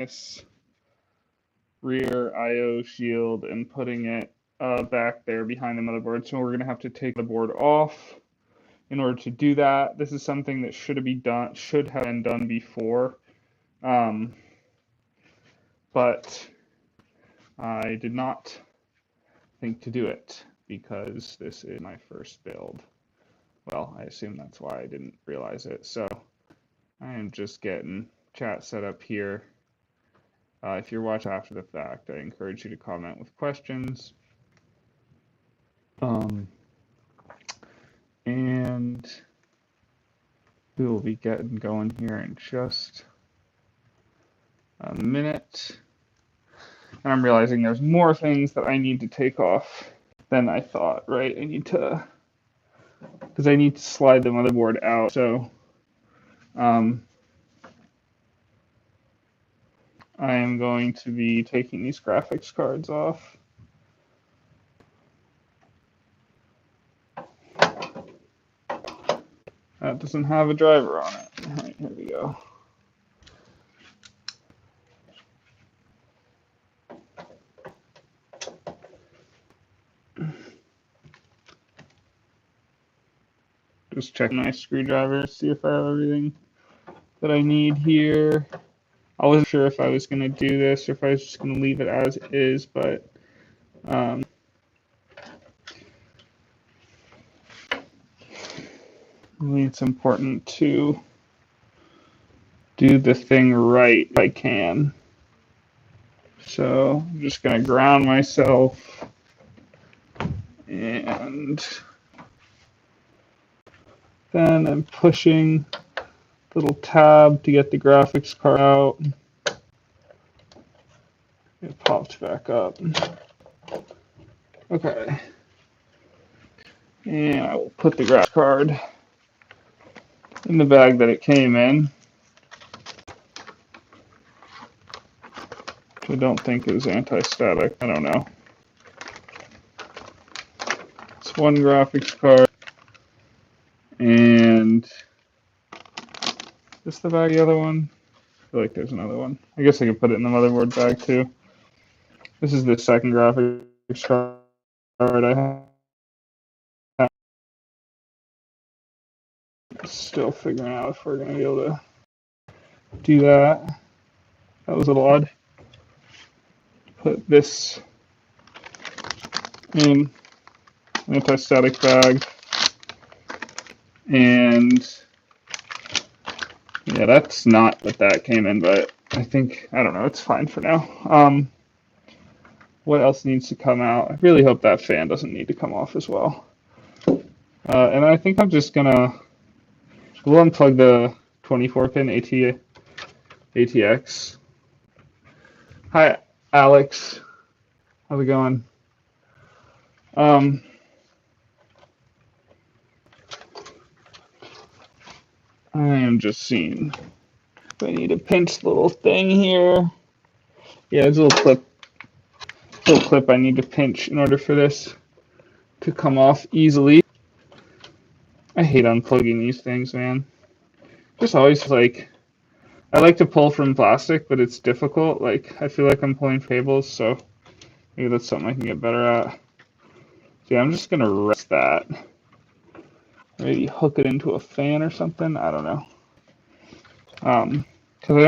this rear I/O shield and putting it back there behind the motherboard. So we're going to have to take the board off in order to do that. This is something that should have been done before, but I did not think to do it because this is my first build. Well, I assume that's why I didn't realize it. So I am just getting chat set up here. If you're watching after the fact, I encourage you to comment with questions. And we will be getting going here in just a minute. And I'm realizing there's more things that I need to take off than I thought, right? Because I need to slide the motherboard out. So I am going to be taking these graphics cards off. That doesn't have a driver on it. All right, here we go. Just check my screwdriver, see if I have everything that I need here. I wasn't sure if I was going to do this or if I was just going to leave it as is, but I think it's important to do the thing right if I can. So I'm just going to ground myself and then I'm pushing the little tab to get the graphics card out. It popped back up. Okay. And I will put the graphics card in the bag that it came in, which I don't think is anti-static. I don't know. It's one graphics card. And is this the bag, the other one? I feel like there's another one. I guess I could put it in the motherboard bag too. This is the second graphics card I have. Still figuring out if we're going to be able to do that. That was a little odd. Put this in an anti-static bag. And yeah, that's not what that came in, but I don't know, it's fine for now. What else needs to come out? I really hope that fan doesn't need to come off as well. And I think I'm just gonna, we'll unplug the 24-pin ATX. Hi, Alex. How's it going? I am just seeing if I need a pinch little thing here. Yeah, there's a little clip I need to pinch in order for this to come off easily. I hate unplugging these things, man. Just always like, I like to pull from plastic, but it's difficult. Like, I feel like I'm pulling cables, so maybe that's something I can get better at. So yeah, I'm just gonna rest that. Maybe hook it into a fan or something. I don't know. Because I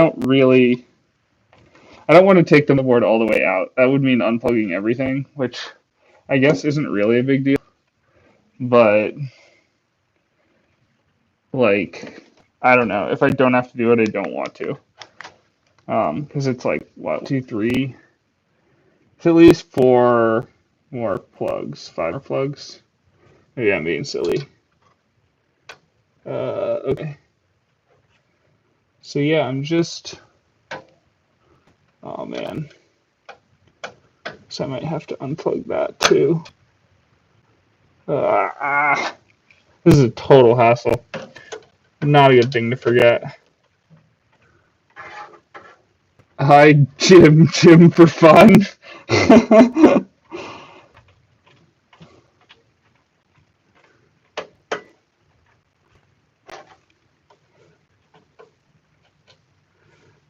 don't want to take the motherboard all the way out. That would mean unplugging everything, which I guess isn't really a big deal. But like, I don't know. If I don't have to do it, I don't want to. Because it's like, what, 2, 3? It's at least 4 more plugs, 5 more plugs. Maybe I'm being silly. Okay. So yeah, I'm just, oh man. So I might have to unplug that too. This is a total hassle. Not a good thing to forget. Hi, Jim for fun.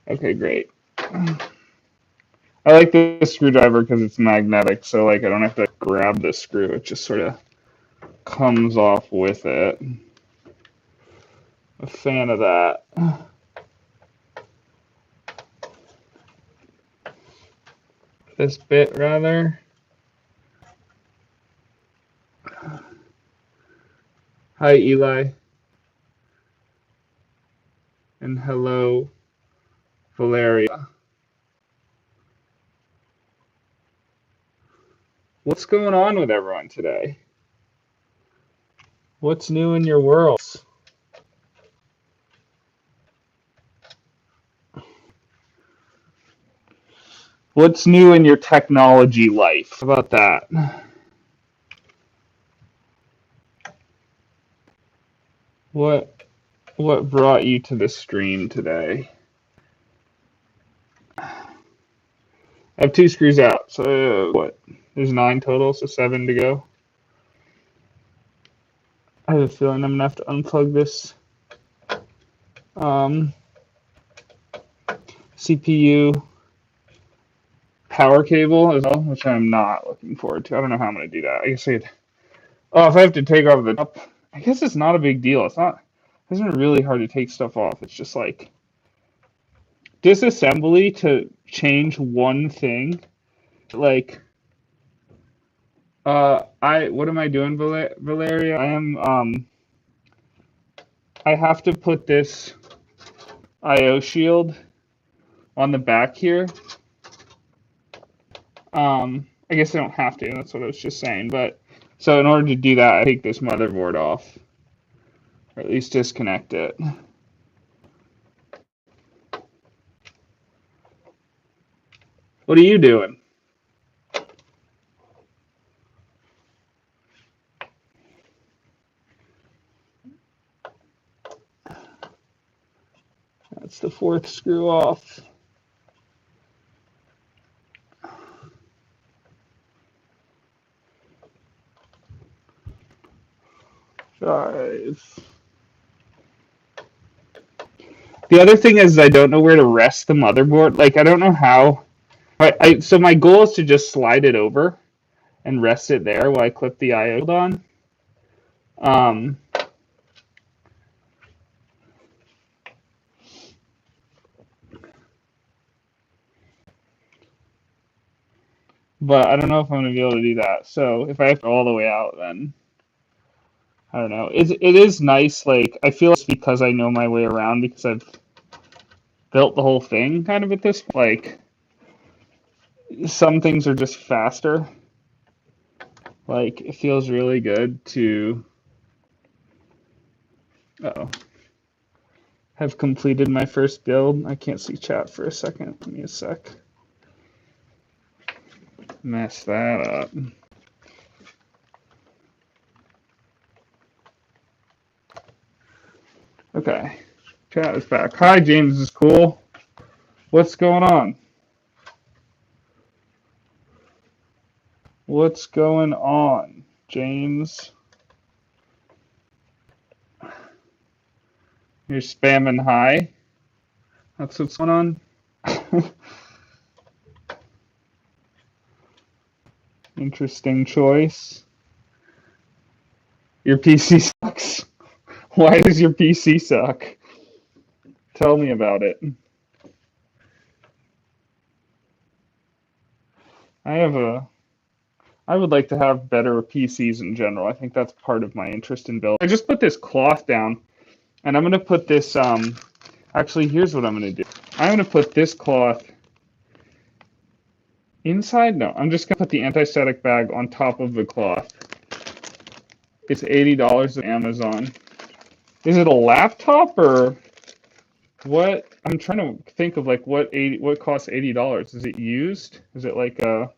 Okay, great. I like this screwdriver because it's magnetic, so like I don't have to grab the screw. It just sort of comes off with it. A fan of that. This bit, rather. Hi, Eli. And hello, Valeria. What's going on with everyone today? What's new in your worlds? What's new in your technology life? How about that? What brought you to the stream today? I have 2 screws out, so what? There's 9 total, so 7 to go. I have a feeling I'm gonna have to unplug this CPU power cable as well, which I'm not looking forward to. I don't know how I'm gonna do that. I guess if I have to take off the top, I guess it's not a big deal. It's not really hard to take stuff off. It's just like disassembly to change one thing. Like, what am I doing, Valeria? I have to put this I/O shield on the back here. I guess I don't have to. That's what I was just saying. But so in order to do that, I take this motherboard off, or at least disconnect it. What are you doing? That's the 4th screw off. Five. The other thing is I don't know where to rest the motherboard. Like I don't know how. So my goal is to just slide it over and rest it there while I clip the I/O on. But I don't know if I'm going to be able to do that. So if I have to go all the way out, then I don't know. It is nice. Like I feel it's because I know my way around because I've built the whole thing kind of at this point. Like some things are just faster. Like it feels really good to have completed my first build. I can't see chat for a second. Give me a sec. Mess that up. Okay. Chat is back. Hi, James is cool. What's going on? What's going on, James? You're spamming hi. That's what's going on. Interesting choice. Your PC sucks. Why does your PC suck? Tell me about it. I would like to have better PCs in general. I think that's part of my interest in building. I just put this cloth down, and I'm going to put this, actually, here's what I'm going to do. I'm going to put this cloth inside? No, I'm just going to put the anti-static bag on top of the cloth. It's $80 at Amazon. Is it a laptop or what? I'm trying to think of like what costs $80. Is it used? Is it like a...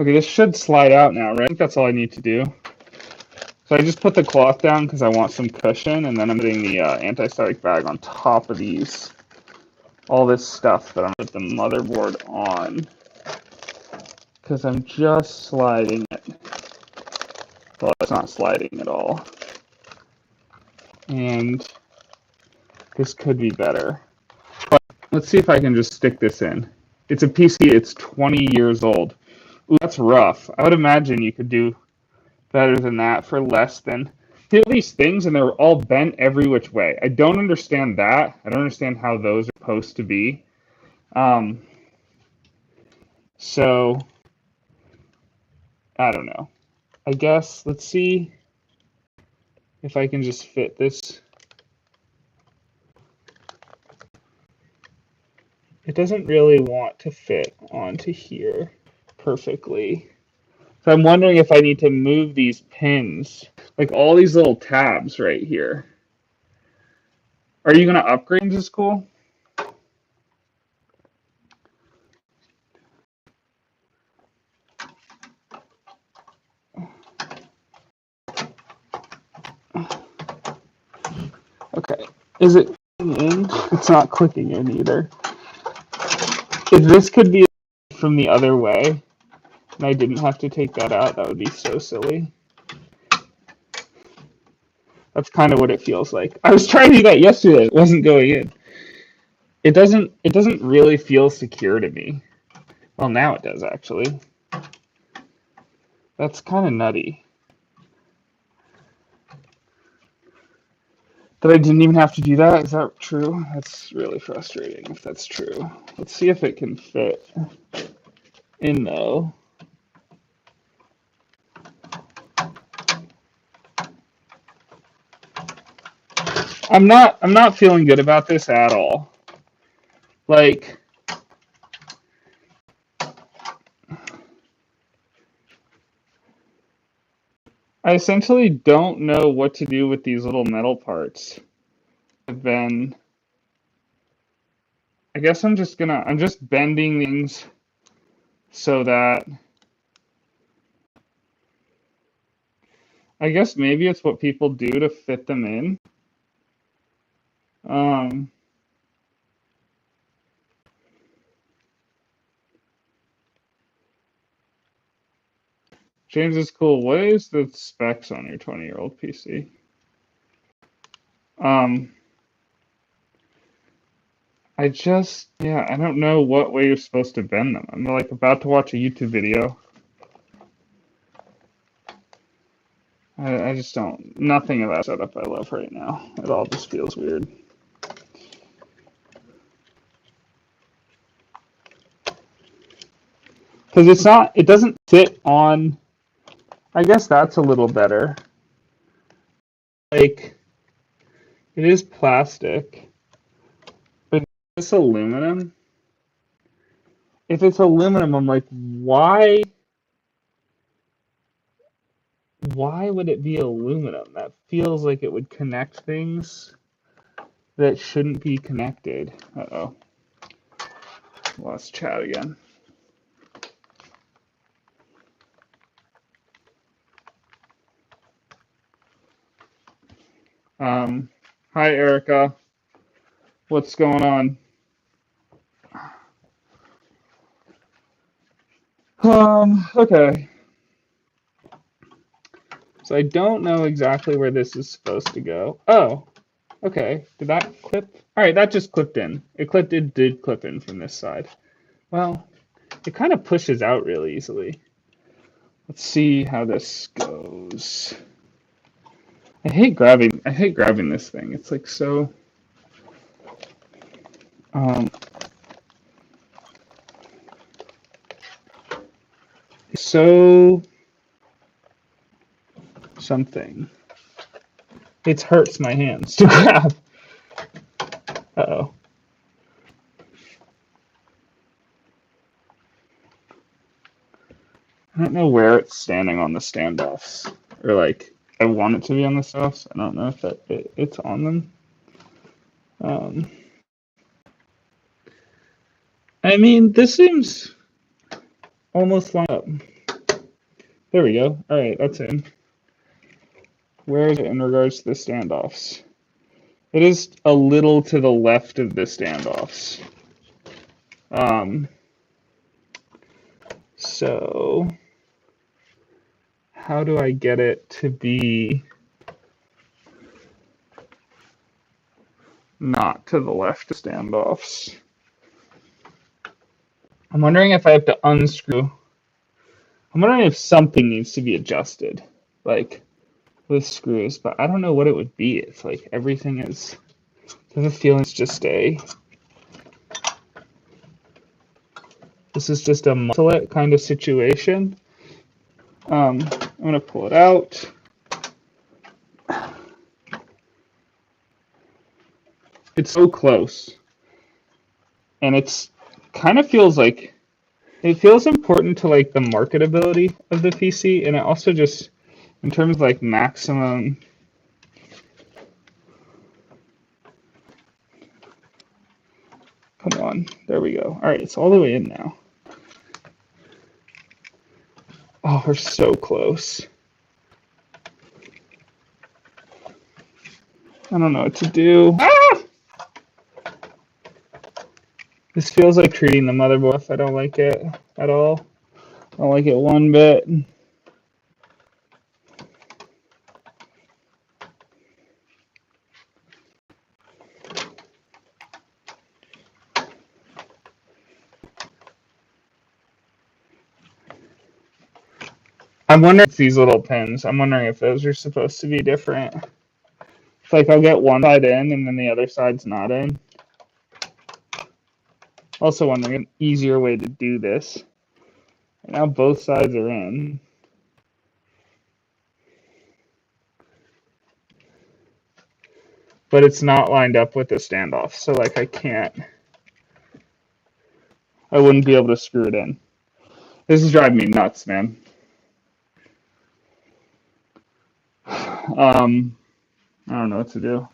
Okay, this should slide out now, right? I think that's all I need to do. So I just put the cloth down because I want some cushion, and then I'm putting the anti-static bag on top of these. All this stuff that I'm going to put the motherboard on. Because I'm just sliding it. Well, it's not sliding at all. And this could be better. But let's see if I can just stick this in. It's a PC, it's 20 years old. Ooh, that's rough. I would imagine you could do better than that for less than... See these things, and they're all bent every which way. I don't understand that. I don't understand how those are supposed to be. So, I don't know. I guess, let's see if I can just fit this. It doesn't really want to fit onto here perfectly. So I'm wondering if I need to move these pins, like all these little tabs right here. Are you going to upgrade to school? Okay. Is it clicking in? It's not clicking in either. If this could be from the other way, and I didn't have to take that out, that would be so silly. That's kind of what it feels like. I was trying to do that yesterday. It wasn't going in. It doesn't really feel secure to me. Well, now it does, actually. That's kind of nutty. That I didn't even have to do that? Is that true? That's really frustrating if that's true. Let's see if it can fit in, though. I'm not feeling good about this at all. Like, I essentially don't know what to do with these little metal parts. Then I guess I'm just bending things so that I guess maybe it's what people do to fit them in. James is cool. What is the specs on your 20-year-old PC? I don't know what way you're supposed to bend them. I'm like about to watch a YouTube video. I just don't, nothing about setup I love right now. It all just feels weird. Because it doesn't fit on, I guess that's a little better. Like, it is plastic, but it's aluminum. If it's aluminum, I'm like, why would it be aluminum? That feels like it would connect things that shouldn't be connected. Uh-oh. Lost chat again. Hi, Erica. What's going on? Okay. So I don't know exactly where this is supposed to go. Oh, okay. Did that clip? All right, that just clipped in. It did clip in from this side. Well, it kind of pushes out really easily. Let's see how this goes. I hate grabbing this thing. It's like so so something. It hurts my hands to grab. Uh-oh. I don't know where it's standing on the standoffs. Or like, I want it to be on the standoffs. I don't know if it's on them. I mean, this seems almost lined up. There we go. All right, that's in. Where is it in regards to the standoffs? It is a little to the left of the standoffs. So how do I get it to be not to the left standoffs. I'm wondering if I have to unscrew. I'm wondering if something needs to be adjusted, like with screws, but I don't know what it would be. It's like everything is. I have a feeling it's just a. This is just a muscle it kind of situation. I'm gonna pull it out. It's so close, and it's kind of feels like it feels important to like the marketability of the PC, and it also just in terms of like maximum. Come on, there we go. All right, it's all the way in now. Oh, we're so close. I don't know what to do. Ah! This feels like treating the motherboard. I don't like it at all. I don't like it one bit. I'm wondering if these little pins, I'm wondering if those are supposed to be different. It's like I'll get one side in and then the other side's not in. Also wondering an easier way to do this. Now both sides are in. But it's not lined up with the standoff, so like I wouldn't be able to screw it in. This is driving me nuts, man. I don't know what to do.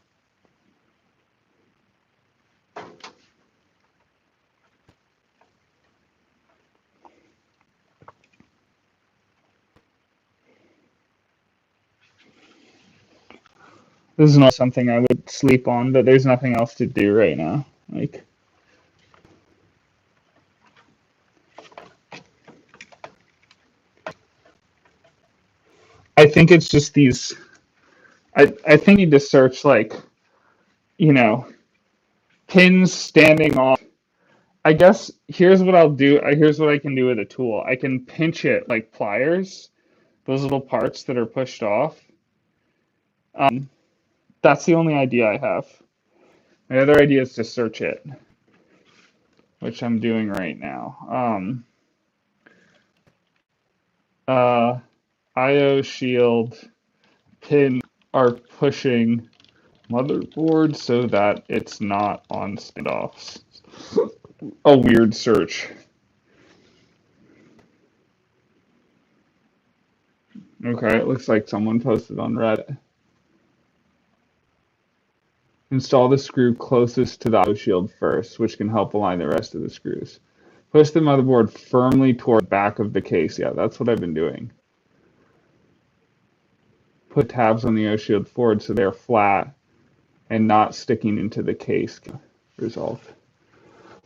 This is not something I would sleep on, but there's nothing else to do right now. Like, I think it's just these. I think you need to search like, you know, pins standing off. I guess here's what I'll do. Here's what I can do with a tool. I can pinch it like pliers, those little parts that are pushed off. That's the only idea I have. My other idea is to search it, which I'm doing right now. IO shield pin are pushing motherboard so that it's not on standoffs. A weird search. Okay, it looks like someone posted on Reddit. Install the screw closest to the IO shield first, which can help align the rest of the screws. Push the motherboard firmly toward the back of the case. Yeah, that's what I've been doing. Put tabs on the IO shield forward so they're flat and not sticking into the case. Result.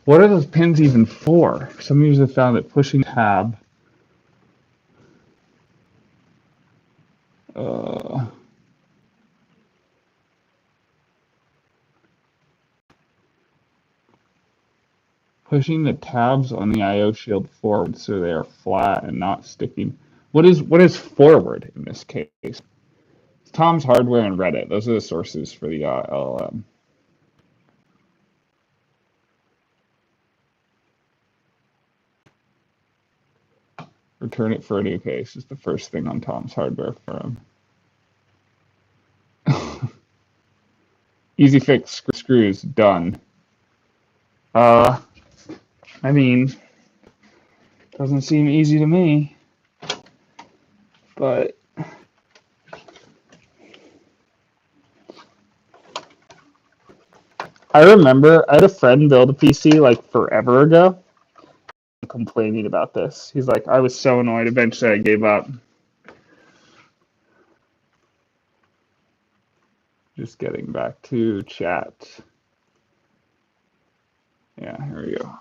What are those pins even for? Some users have found that pushing tab pushing the tabs on the IO shield forward so they are flat and not sticking. What is forward in this case? It's Tom's Hardware and Reddit. Those are the sources for the LLM. Return it for a new case is the first thing on Tom's Hardware forum. Easy fix screws done. I mean, doesn't seem easy to me, but I remember I had a friend build a PC like forever ago, complaining about this. He's like, I was so annoyed. Eventually, I gave up. Just getting back to chat. Yeah, here we go.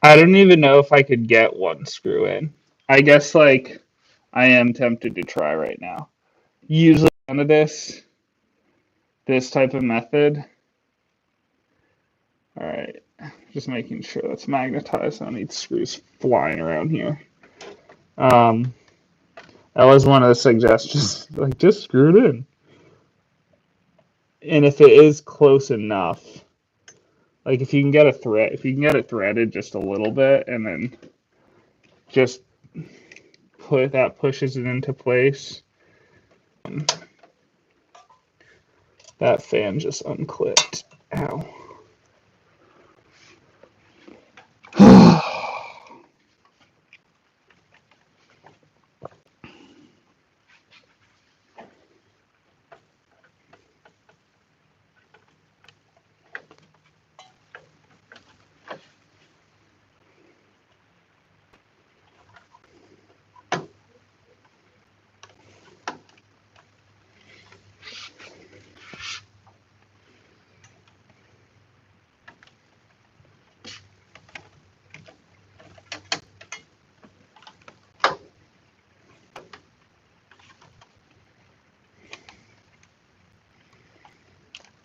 I don't even know if I could get one screw in. I guess like I am tempted to try right now. Usually none of this type of method. All right, just making sure that's magnetized. I don't need screws flying around here. That was one of the suggestions. Like just screw it in. And if it is close enough, like if you can get a thread, if you can get it threaded just a little bit, and then just pushes it into place. That fan just unclipped. Ow.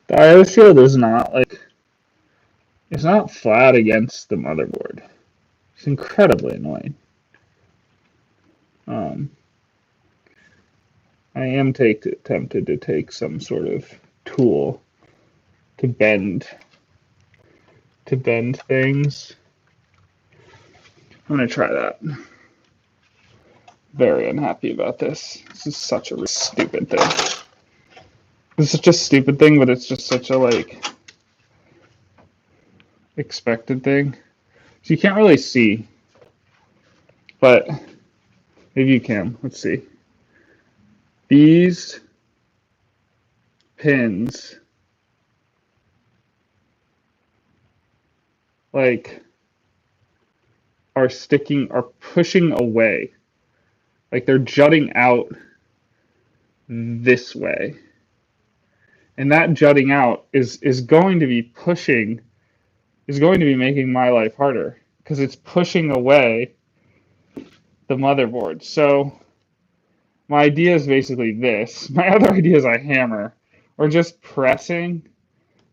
The IO shield is not like, it's not flat against the motherboard. It's incredibly annoying. I am tempted to take some sort of tool to bend things. I'm gonna try that. Very unhappy about this. This is such a stupid thing. It's such a stupid thing, but it's just such a like expected thing. So you can't really see, but maybe you can. Let's see. These pins like are pushing away. Like they're jutting out this way. And that jutting out is going to be making my life harder because it's pushing away the motherboard. So my idea is basically this. My other idea is I hammer or just pressing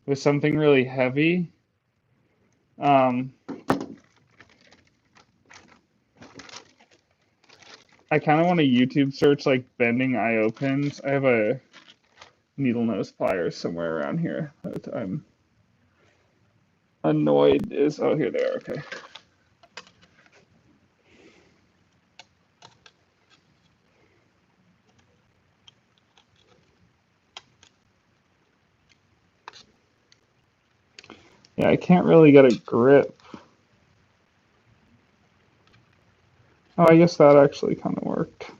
with something really heavy. I kind of want to YouTube search like bending IO pins. I have a needle nose pliers somewhere around here that I'm annoyed is. Oh, here they are. Okay. Yeah, I can't really get a grip. Oh, I guess that actually kind of worked.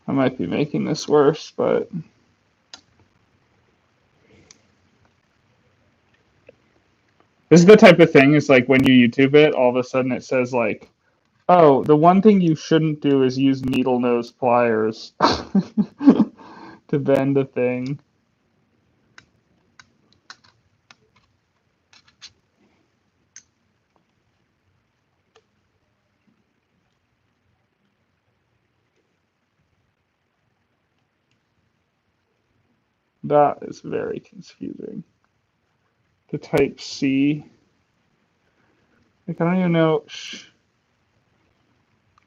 I might be making this worse, but this is the type of thing, is like when you YouTube it, all of a sudden it says like, oh, the one thing you shouldn't do is use needle nose pliers to bend a thing. That is very confusing. The type C. Like I don't even know.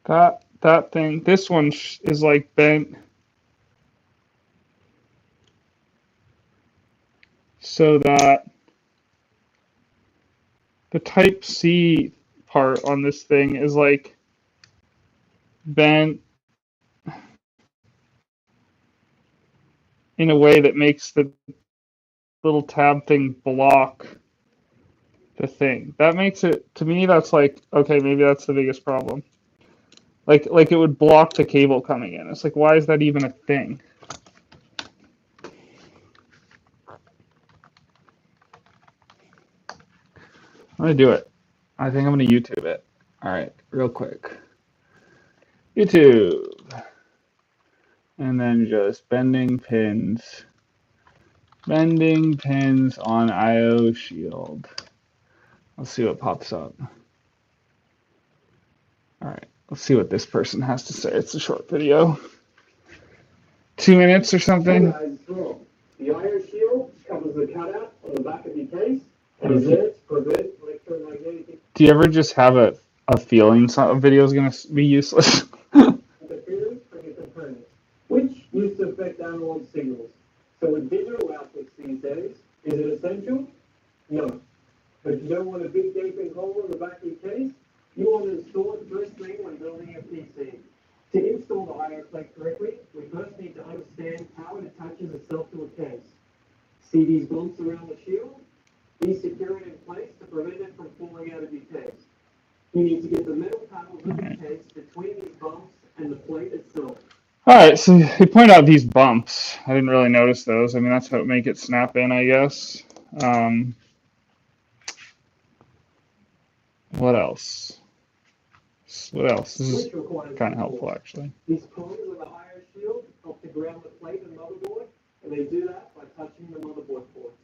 That thing. This one is like bent so that the type C part on this thing is like bent in a way that makes the little tab thing block the thing. That makes it, to me, that's like, okay, maybe that's the biggest problem. Like it would block the cable coming in. It's like, why is that even a thing? I'm gonna do it. I think I'm gonna YouTube it. All right, real quick. YouTube. And then just bending pins Bending pins on IO shield. Let's see what pops up. All right, let's see what this person has to say. It's a short video. 2 minutes or something. Hey guys, the IO shield covers the cutout on the back of your case and is there to prevent electromagnetic Do you ever just have a feeling a video is going to be useless? interference from your components, which used to affect analog signals. So with digital outputs these days, is it essential? No. But you don't want a big gaping hole in the back of your case? You want to install it first thing when building a PC. To install the IO plate correctly, we first need to understand how it attaches itself to a case. See these bumps around the shield? These secure it in place to prevent it from falling out of your case. You need to get the metal panels of the case between these bumps and the plate itself. All right, so he pointed out these bumps. I didn't really notice those. I mean, that's how it make it snap in, I guess. What else? What else? This is kind of helpful, actually. These prongs of the IO shield help to ground the plate and motherboard, and they do that by touching the motherboard ports.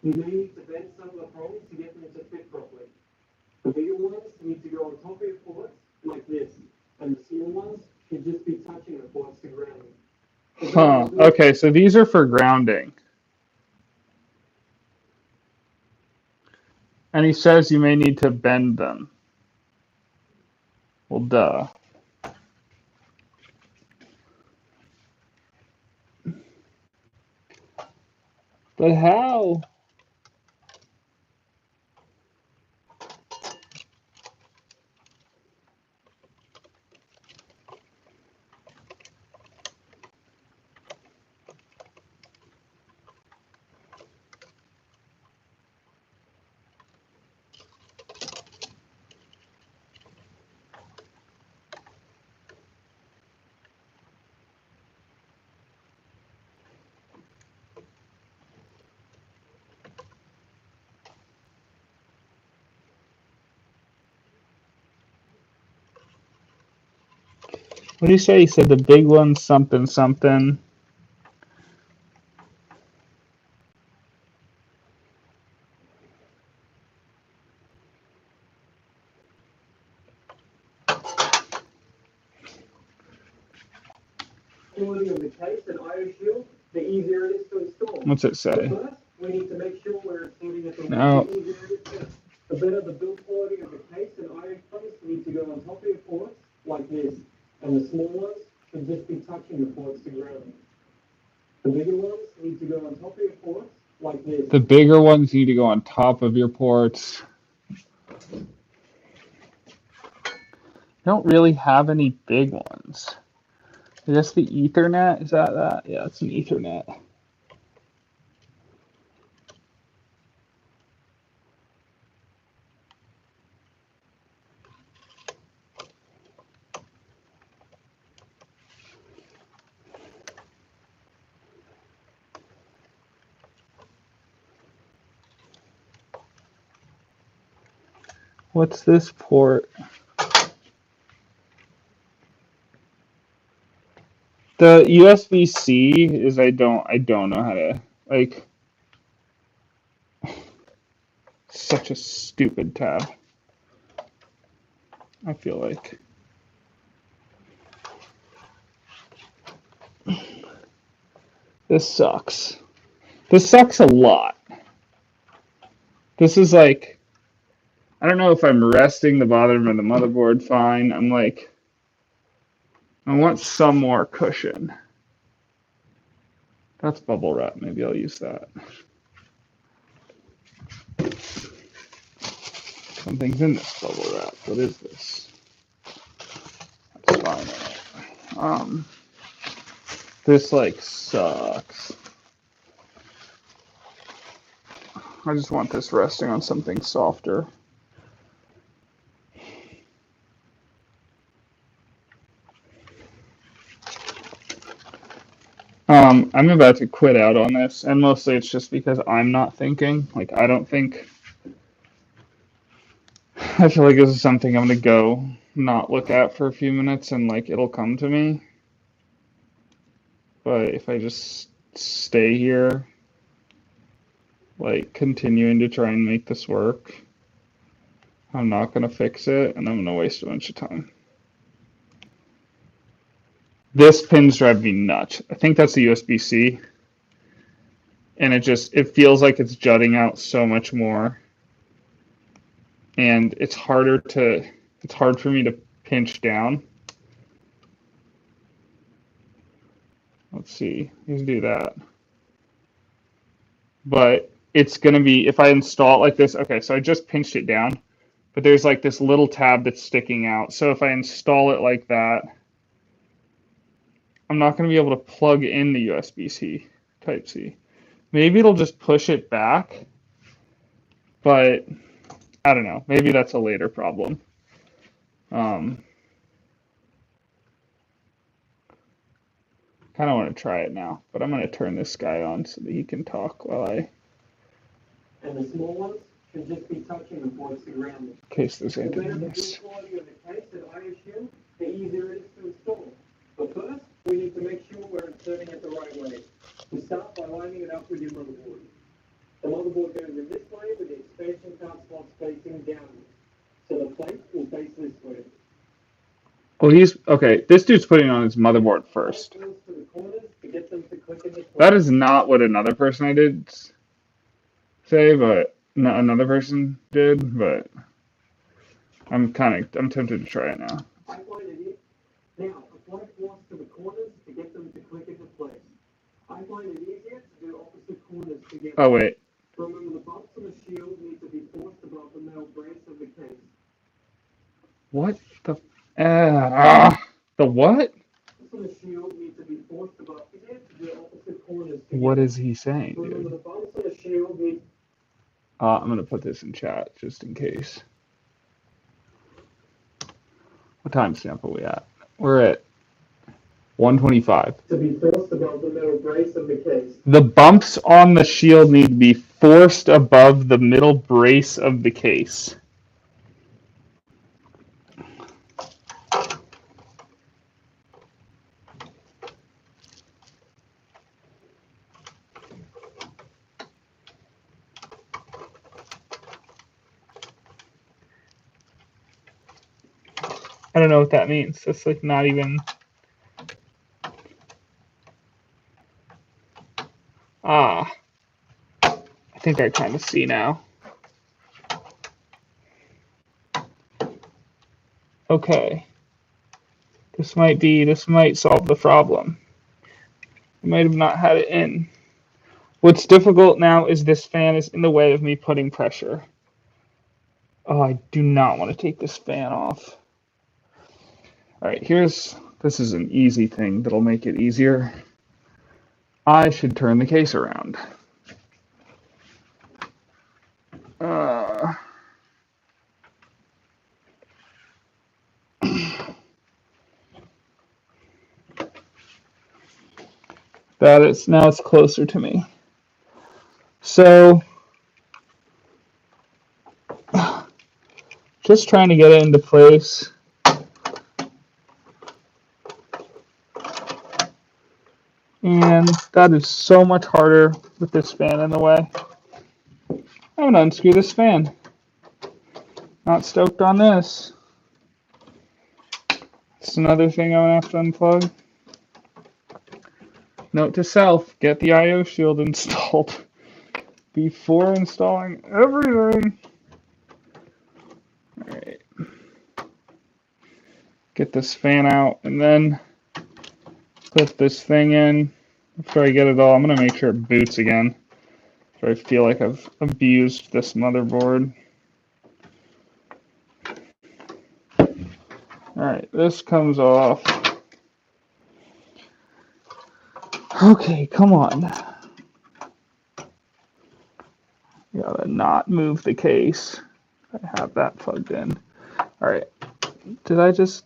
You may need to bend some of the prongs to get them to fit properly. The bigger ones need to go on top of your ports, like this, and the small ones should just be touching the ports to ground them. Huh. Okay, so these are for grounding. And he says you may need to bend them. Well, duh. But how? What did he say? He said the big one's something something. Quality of the case and IO shield, the easier it is to install. What's it say? First, we need to make sure we're installing it No. the easier it is to. The better the build quality of the case and IO plates need to go on top of your ports, like this, and the small ones should just be touching the ports to ground them. The bigger ones need to go on top of your ports, like this. The bigger ones need to go on top of your ports. Don't really have any big ones. Is this the Ethernet? Is that? Yeah, it's an Ethernet. What's this port? The USB-C is I don't know how to, like, such a stupid tab. I feel like. This sucks. This sucks a lot. This is like, I don't know if I'm resting the bottom of the motherboard fine. I'm like, I want some more cushion. That's bubble wrap. Maybe I'll use that. Something's in this bubble wrap. What is this? That's fine. This like sucks. I just want this resting on something softer. I'm about to quit out on this, and mostly it's just because I'm not thinking. Like, I don't think. I feel like this is something I'm gonna go not look at for a few minutes, and like it'll come to me. But if I just stay here, like continuing to try and make this work. I'm not going to fix it, and I'm going to waste a bunch of time. This pin's driving me nuts. I think that's the USB-C, and it feels like it's jutting out so much more, and it's hard for me to pinch down. Let's see, let's do that. But it's going to be, if I install it like this, okay, so I just pinched it down, but there's like this little tab that's sticking out. So if I install it like that, I'm not going to be able to plug in the USB-C Type-C. Maybe it'll just push it back, but I don't know. Maybe that's a later problem. Kind of want to try it now, but I'm going to turn this guy on so that he can talk while I... And the small ones can just be touching the ports around them. In case there's The anything better in the this. build quality of the case that I assume, the easier it is to install. But first, we need to make sure we're inserting it the right way. We start by lining it up with your motherboard. The motherboard goes in this way with the expansion card slots facing downwards. So the plate will face this way. Well, okay, this dude's putting on his motherboard first. That is not what another person I did say, but another person did, but I'm tempted to try it now. Now, apply force to the corners to get them to click into place. I find it easier to do opposite corners together. Oh, wait. Remember, the bumps on the shield need to be forced above the metal brace of the case. What the... the what? The shield needs to be forced above here to do opposite corners together. What is he saying, Remember, dude? the bumps on the shield need... I'm going to put this in chat, just in case. What timestamp are we at? We're at 125. To be forced above the metal brace of the case. The bumps on the shield need to be forced above the middle brace of the case. I don't know what that means. That's like not even... I think I kind of see now. Okay. This might solve the problem. I might have not had it in. What's difficult now is this fan is in the way of me putting pressure. Oh, I do not want to take this fan off. All right, this is an easy thing that'll make it easier. I should turn the case around. Now it's closer to me. So, just trying to get it into place. And that is so much harder with this fan in the way. I'm going to unscrew this fan. Not stoked on this. It's another thing I'm going to have to unplug. Note to self, get the I/O shield installed before installing everything. All right. Get this fan out and then put this thing in. After I get it all, I'm going to make sure it boots again. So I feel like I've abused this motherboard. Alright, this comes off. Okay, come on. Gotta not move the case. I have that plugged in. Alright, did I just...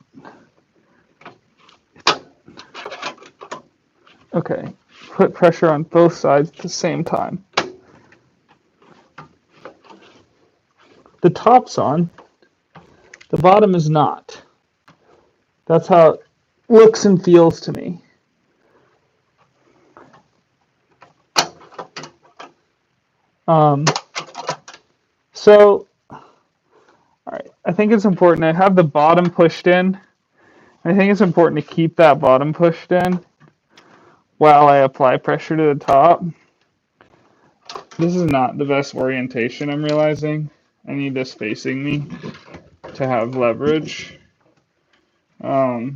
Okay, put pressure on both sides at the same time. The top's on, the bottom is not. That's how it looks and feels to me. Um, so, all right, I think it's important. I have the bottom pushed in. I think it's important to keep that bottom pushed in while I apply pressure to the top. This is not the best orientation, I'm realizing. I need this facing me to have leverage. No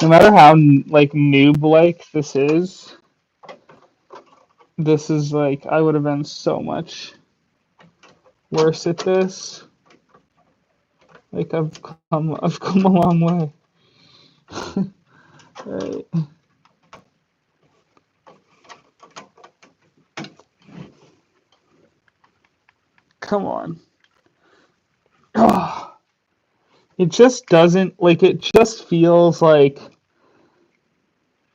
matter how like noob-like this is like I would have been so much worse at this. Like I've come a long way. Right. Come on. Oh, it just doesn't like it just feels like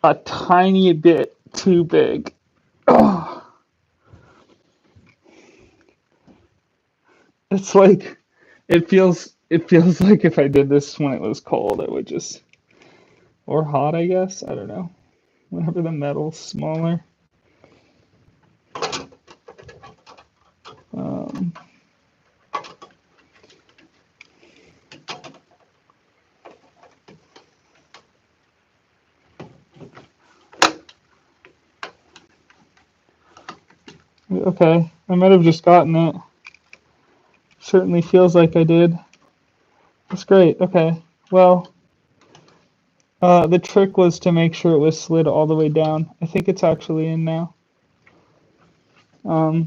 a tiny bit too big. Oh. It's like it feels like if I did this when it was cold, it would just or hot, I guess. I don't know. Whenever the metal's smaller. Um, okay, I might have just gotten it. Certainly feels like I did. That's great. Okay, well, the trick was to make sure it was slid all the way down. I think it's actually in now. All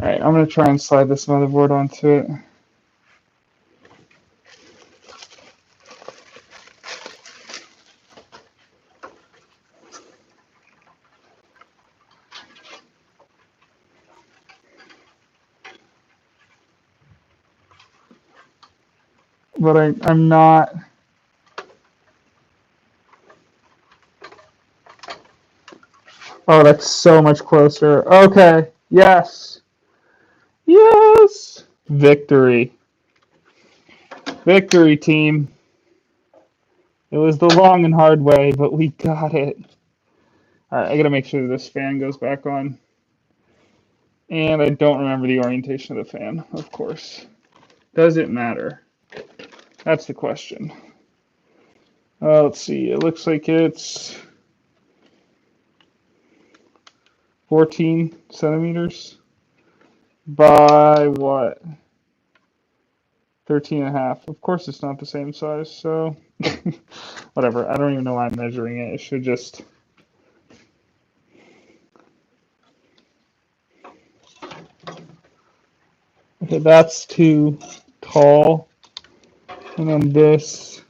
right, I'm gonna try and slide this motherboard onto it. But I'm not. Oh, that's so much closer. Okay, yes. Yes! Victory. Victory, team. It was the long and hard way, but we got it. Alright, I gotta make sure this fan goes back on. And I don't remember the orientation of the fan, of course. Does it matter? That's the question. Let's see, it looks like it's 14 centimeters by what? 13 and a half. Of course it's not the same size, so whatever. I don't even know why I'm measuring it. It should just... Okay, that's too tall. And then this...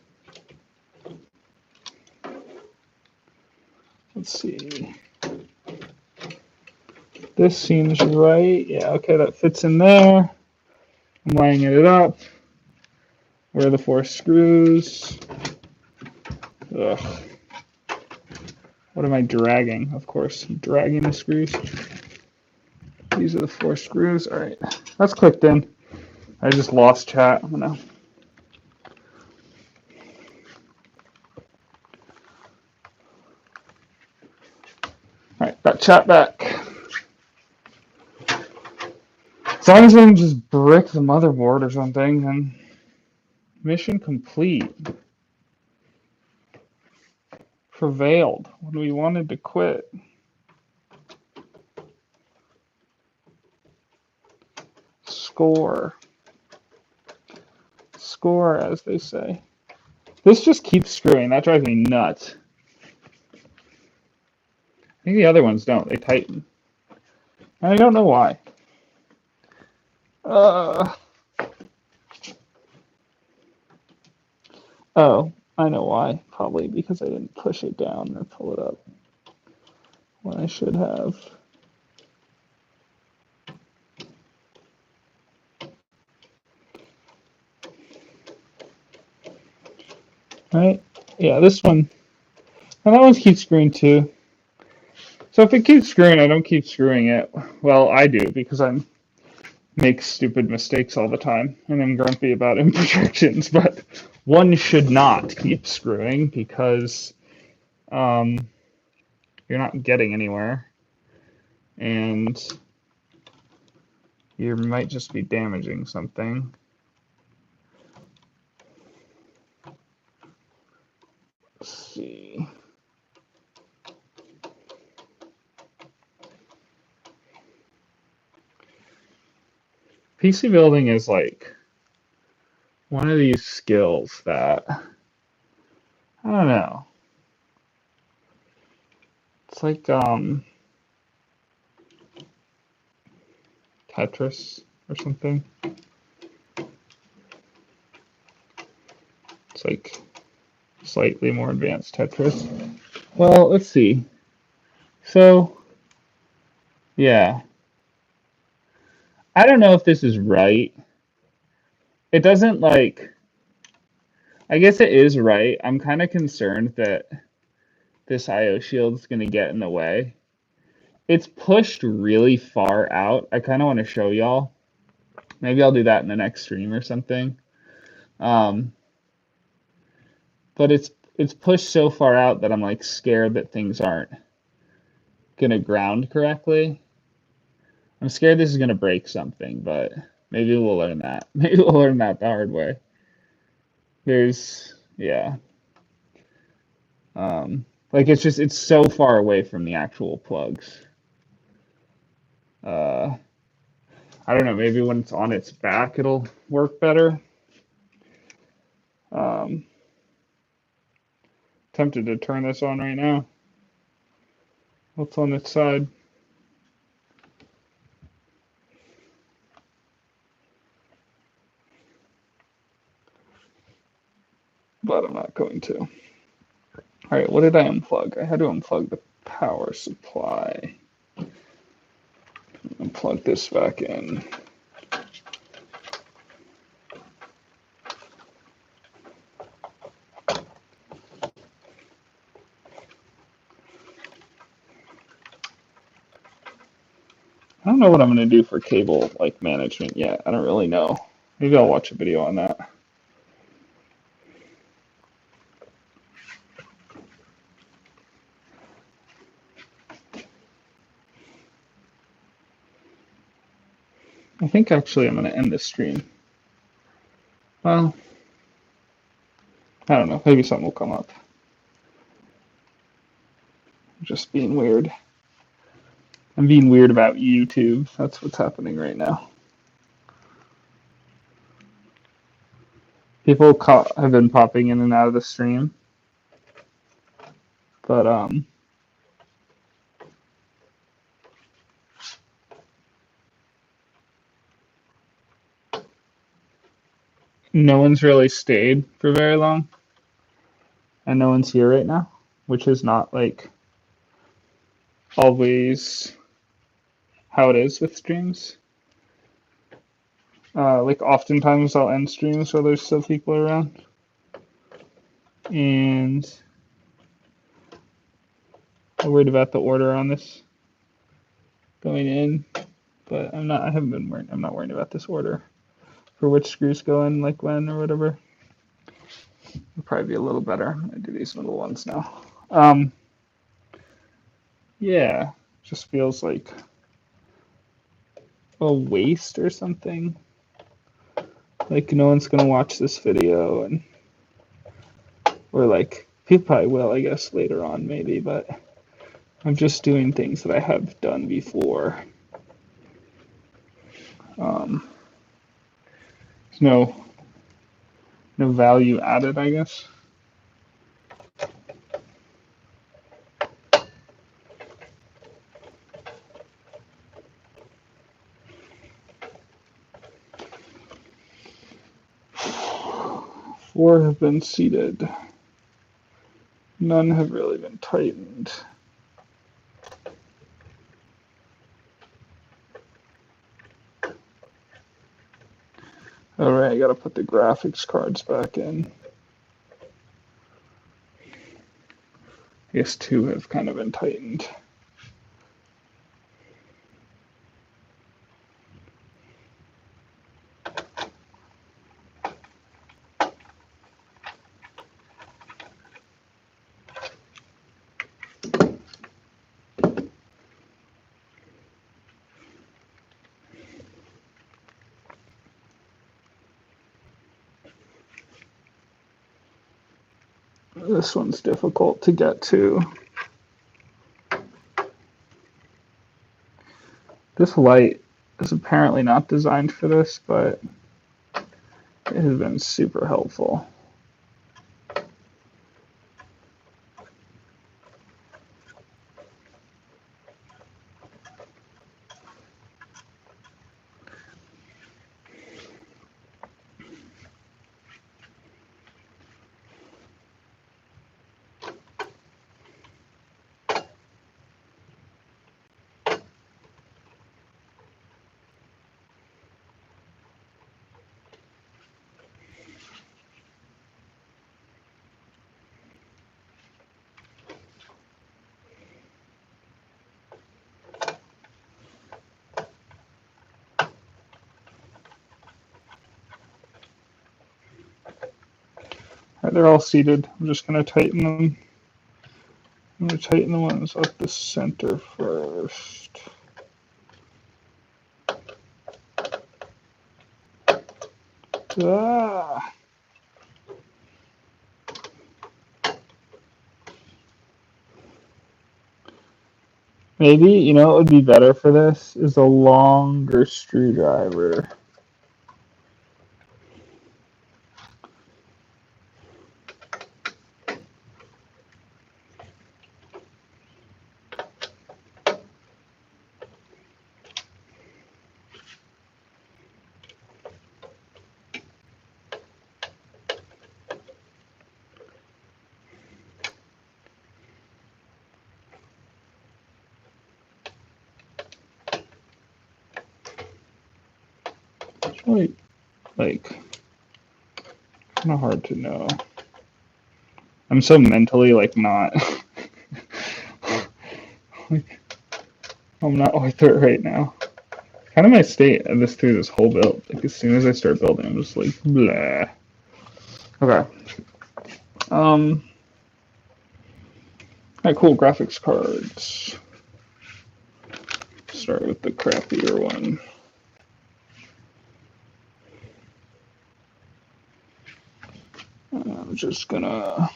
Let's see. This seems right. Yeah, okay, that fits in there. I'm lining it up. Where are the 4 screws? Ugh. What am I dragging? Of course, I'm dragging the screws. These are the 4 screws. All right, that's clicked in. I just lost chat. I'm gonna. All right, got chat back. As long as I can just brick the motherboard or something, then mission complete. Prevailed when we wanted to quit. Score. Score, as they say. This just keeps screwing. That drives me nuts. I think the other ones don't. They tighten. And I don't know why. Oh, I know why. Probably because I didn't push it down or pull it up when I should have. Right? Yeah, this one. And that one keeps screwing too. So if it keeps screwing, I don't keep screwing it. Well, I do because I'm make stupid mistakes all the time and I'm grumpy about imperfections, but one should not keep screwing because you're not getting anywhere and you might just be damaging something. Let's see. PC building is like one of these skills that, I don't know. It's like Tetris or something. It's like slightly more advanced Tetris. Well, let's see. So, yeah. I don't know if this is right. It doesn't like, I guess it is right. I'm kind of concerned that this IO shield is going to get in the way. It's pushed really far out. I kind of want to show y'all. Maybe I'll do that in the next stream or something. But it's pushed so far out that I'm like scared that things aren't gonna ground correctly. I'm scared this is gonna break something, but maybe we'll learn that. Maybe we'll learn that the hard way. Yeah. Like it's so far away from the actual plugs. I don't know, maybe when it's on its back it'll work better. Tempted to turn this on right now. What's on its side? But I'm not going to. Alright, what did I unplug? I had to unplug the power supply. Unplug this back in. I don't know what I'm going to do for cable like management yet. I don't really know. Maybe I'll watch a video on that. I think actually I'm going to end this stream. Well, I don't know. Maybe something will come up. I'm just being weird. I'm being weird about YouTube. That's what's happening right now. People have been popping in and out of the stream. But, no one's really stayed for very long. And no one's here right now, which is not like always how it is with streams. Like oftentimes I'll end streams while there's still people around. And I'm worried about the order on this going in, but I'm not worried about this order for which screws go in, like when or whatever. It'll probably be a little better. I'm gonna do these little ones now. Yeah, just feels like a waste or something. Like no one's gonna watch this video, and or like people probably will, I guess, later on maybe, but I'm just doing things that I have done before. There's no value added, I guess. Four have been seated. None have really been tightened. Alright, I gotta put the graphics cards back in. I guess two have kind of been tightened. This one's difficult to get to. This light is apparently not designed for this, but it has been super helpful. Alright, they're all seated. I'm just going to tighten them. I'm going to tighten the ones up the center first. Ah. Maybe, you know what would be better for this is a longer screwdriver. It's really, like, kind of hard to know. I'm so mentally, like, not, like, I'm not with it right now. Kind of my state of this through this whole build. Like, as soon as I start building, I'm just like, blah. Okay. Alright, cool, graphics cards. Start with the crappier one. I'm just gonna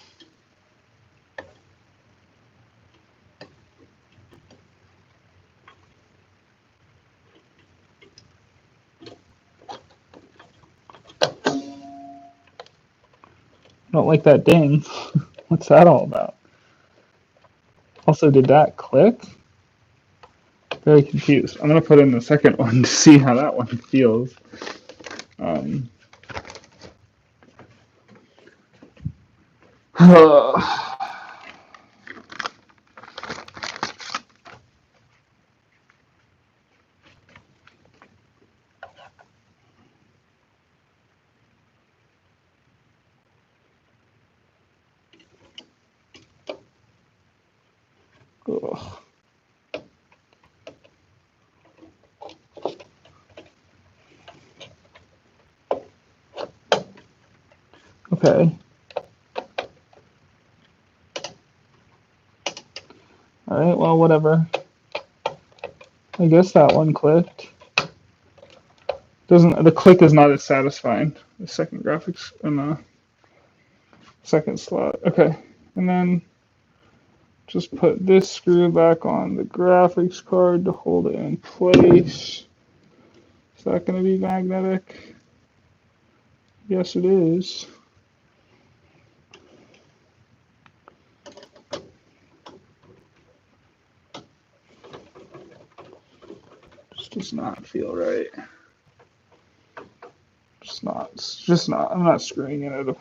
don't like that ding. What's that all about? Also, did that click? Very confused. I'm gonna put in the second one to see how that one feels. Ugh. Okay. Alright, well, whatever. I guess that one clicked. The click is not as satisfying. The second graphics and the second slot. Okay. And then just put this screw back on the graphics card to hold it in place. Is that going to be magnetic? Yes, it is. Just does not feel right. Just not. I'm not screwing it at a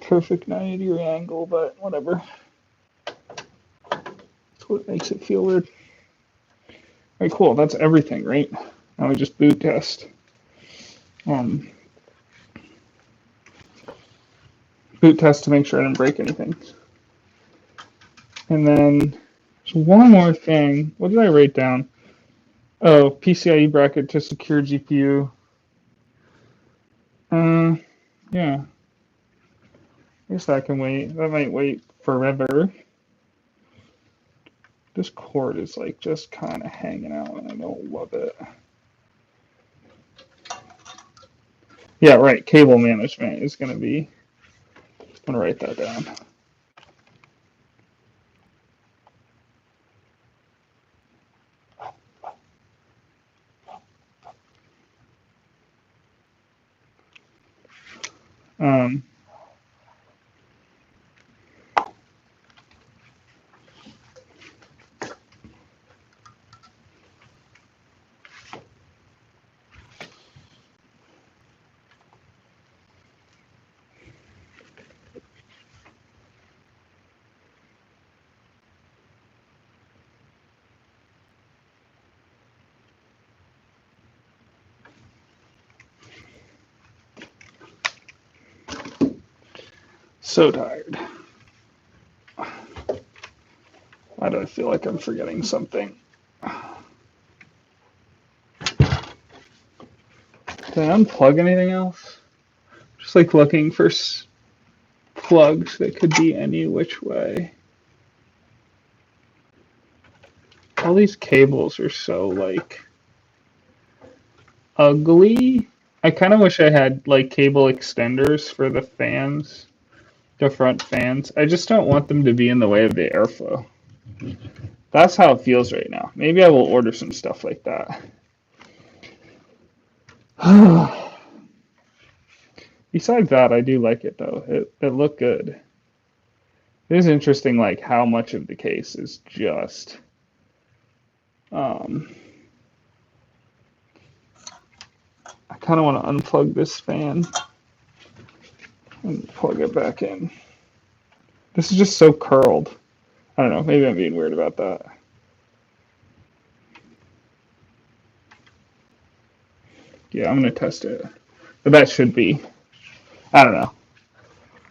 perfect 90-degree angle, but whatever. That's what makes it feel weird. Alright, cool. That's everything, right? Now we just boot test. Boot test to make sure I didn't break anything. And then there's one more thing. What did I write down? Oh, PCIe bracket to secure GPU. Yeah. I guess that can wait. That might wait forever. This cord is like just kind of hanging out and I don't love it. Yeah, right. Cable management is going to be, I'm going to write that down. Um, so tired. Why do I feel like I'm forgetting something? Did I unplug anything else? Just like looking for plugs that could be any which way. All these cables are so like ugly. I kind of wish I had like cable extenders for the fans, the front fans. I just don't want them to be in the way of the airflow. That's how it feels right now. Maybe I will order some stuff like that. Besides that, I do like it though. It looked good. It is interesting like how much of the case is just I kind of want to unplug this fan and plug it back in. This is just so curled. I don't know, maybe I'm being weird about that. Yeah, I'm gonna test it. But that should be. I don't know.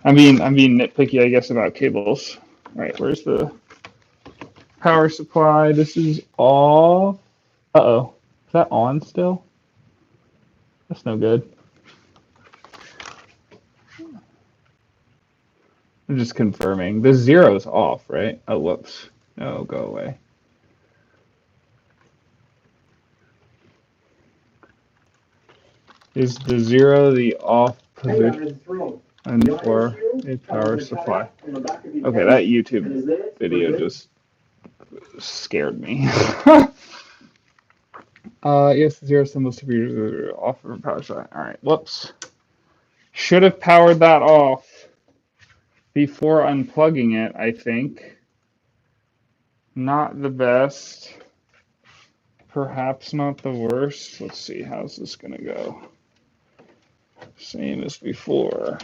I'm being nitpicky, I guess, about cables. All right, where's the power supply? This is off. Uh-oh. Is that on still? That's no good. I'm just confirming. The zero's off, right? Oh, whoops. No, go away. Is the zero the off position? And for a power supply. Okay, that YouTube video just scared me. Yes, the zero symbol to be off from power supply. All right, whoops. Should have powered that off before unplugging it, I think. Not the best. Perhaps not the worst. Let's see, how's this gonna go? Same as before.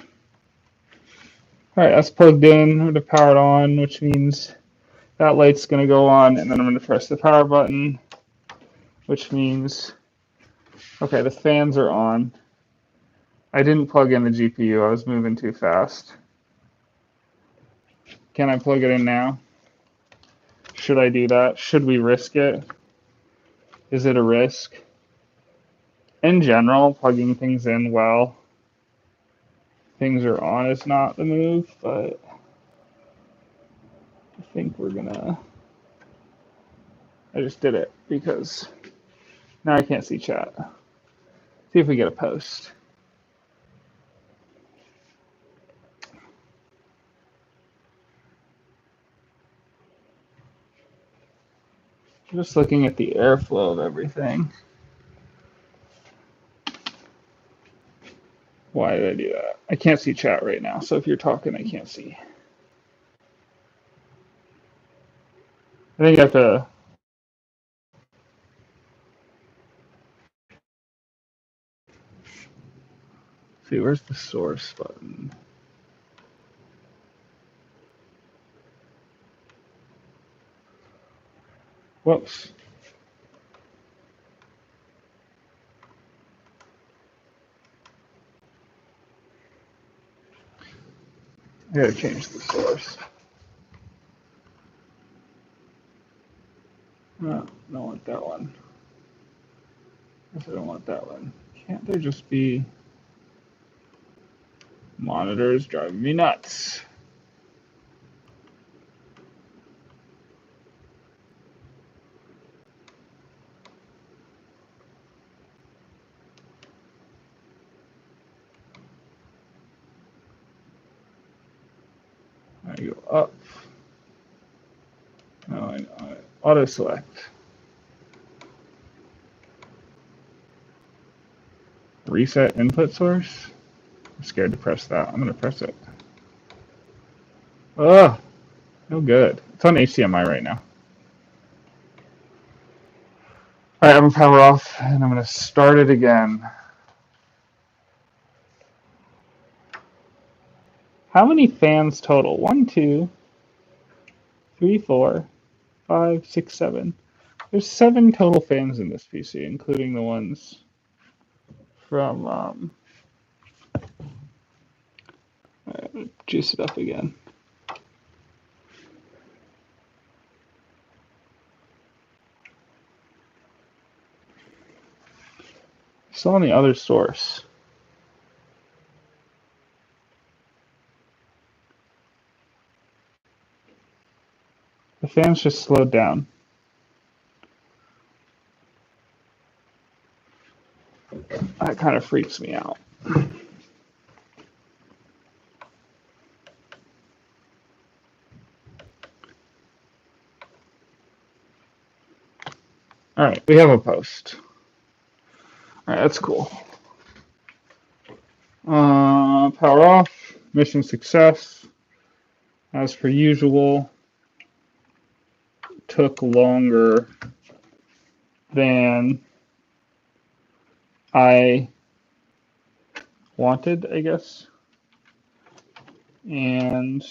All right, that's plugged in. I'm gonna power it on, which means that light's gonna go on, and then I'm gonna press the power button, which means, okay, the fans are on. I didn't plug in the GPU. I was moving too fast. Can I plug it in now? Should I do that? Should we risk it? Is it a risk? In general, plugging things in while things are on is not the move, but I think we're gonna. I just did it because now I can't see chat. See if we get a post. Just looking at the airflow of everything. Why did I do that? I can't see chat right now, so if you're talking, I can't see. I think I have to. See, where's the source button? Whoops. I gotta change the source. No, I don't want that one. I guess I don't want that one. Can't there just be monitors driving me nuts? I go up. No, I auto select. Reset input source. I'm scared to press that. I'm going to press it. Oh, no good. It's on HDMI right now. All right, I'm going to power off, and I'm going to start it again. How many fans total? 1, 2, 3, 4, 5, 6, 7. There's 7 total fans in this PC, including the ones from, juice it up again. Still on the other source. The fans just slowed down. That kind of freaks me out. All right, we have a post. All right, that's cool. Power off. Mission success. As per usual. Took longer than I wanted, I guess. And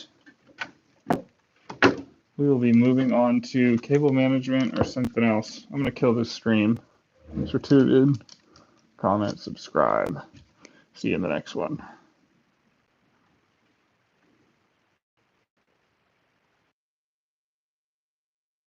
we will be moving on to cable management or something else. I'm going to kill this stream. Thanks for tuning in. Comment, subscribe. See you in the next one.